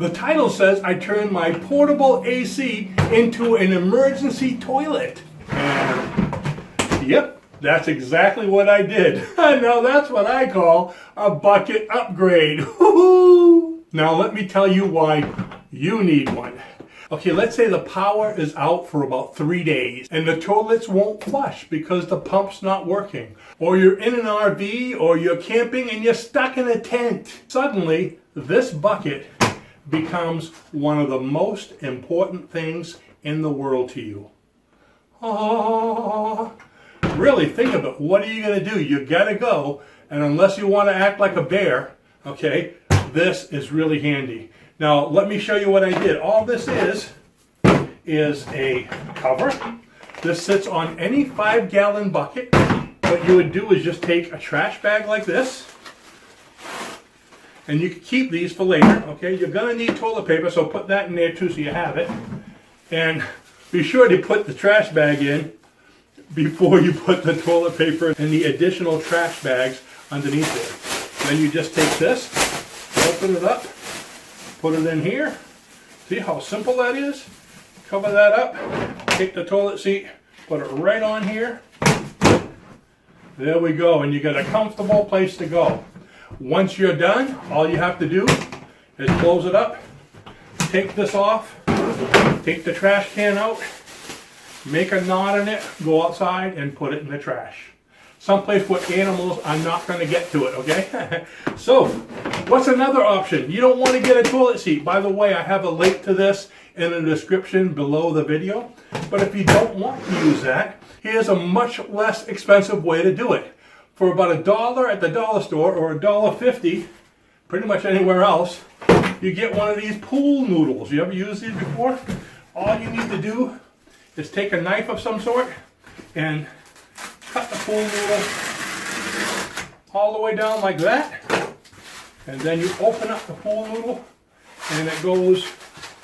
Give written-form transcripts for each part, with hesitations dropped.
The title says I turned my portable AC into an emergency toilet. And yep, that's exactly what I did. Now that's what I call a bucket upgrade. Woo-hoo! Now let me tell you why you need one. Okay, let's say the power is out for about 3 days and the toilets won't flush because the pump's not working. Or you're in an RV or you're camping and you're stuck in a tent. Suddenly, this bucket becomes one of the most important things in the world to you. Oh, really think of it. What are you going to do? You got to go, and unless you want to act like a bear, okay, this is really handy. Now, let me show you what I did. All this is a cover. This sits on any 5-gallon bucket. What you would do is just take a trash bag like this, and you can keep these for later, okay? You're gonna need toilet paper, so put that in there too so you have it. And be sure to put the trash bag in before you put the toilet paper and the additional trash bags underneath there. Then you just take this, open it up, put it in here. See how simple that is? Cover that up, take the toilet seat, put it right on here. There we go, and you got a comfortable place to go. Once you're done, all you have to do is close it up, take this off, take the trash can out, make a knot in it, go outside and put it in the trash. Someplace where animals are not going to get to it, okay? So, what's another option? You don't want to get a toilet seat. By the way, I have a link to this in the description below the video. But if you don't want to use that, here's a much less expensive way to do it. For about $1 at the dollar store or $1.50, pretty much anywhere else, you get one of these pool noodles. You ever used these before? All you need to do is take a knife of some sort and cut the pool noodle all the way down like that, and then you open up the pool noodle and it goes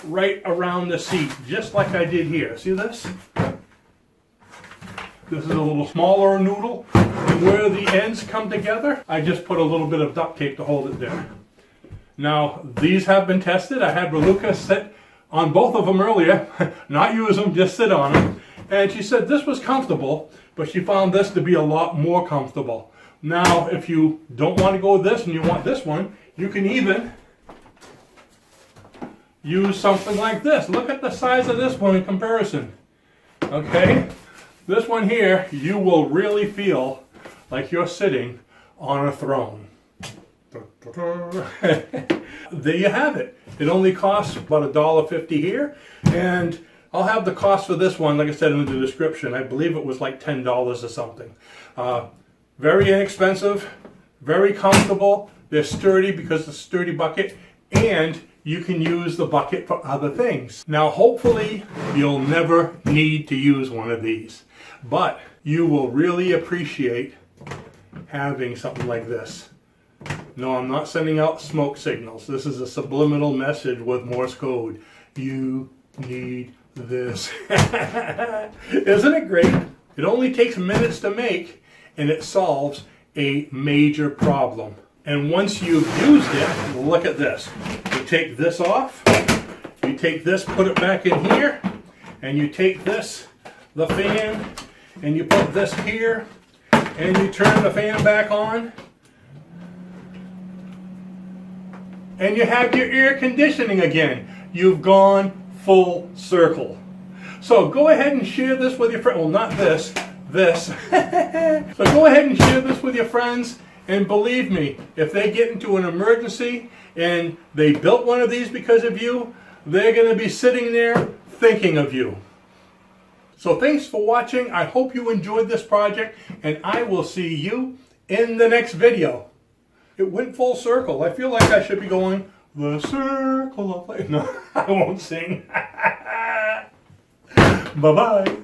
right around the seat, just like I did here. See this? This is a little smaller noodle, and where the ends come together, I just put a little bit of duct tape to hold it there. Now, these have been tested. I had Raluca sit on both of them earlier, not use them, just sit on them, and she said this was comfortable, but she found this to be a lot more comfortable. Now, if you don't want to go with this and you want this one, you can even use something like this. Look at the size of this one in comparison. Okay? This one here, you will really feel like you're sitting on a throne. There you have it. It only costs about $1.50 here, and I'll have the cost for this one, like I said, in the description. I believe it was like $10 or something. Very inexpensive, very comfortable. They're sturdy because it's a sturdy bucket, and you can use the bucket for other things. Now, hopefully, you'll never need to use one of these, but you will really appreciate having something like this. No, I'm not sending out smoke signals. This is a subliminal message with Morse code. You need this. Isn't it great? It only takes minutes to make, and it solves a major problem. And once you've used it, look at this. You take this off, you take this, put it back in here, and you take this, the fan, and you put this here, and you turn the fan back on, and you have your air conditioning again. You've gone full circle. So go ahead and share this with your friends. Well, not this, this. So go ahead and share this with your friends, and believe me, if they get into an emergency and they built one of these because of you, they're going to be sitting there thinking of you. So thanks for watching. I hope you enjoyed this project, and I will see you in the next video. It went full circle. I feel like I should be going, the circle of life. No, I won't sing. Bye-bye.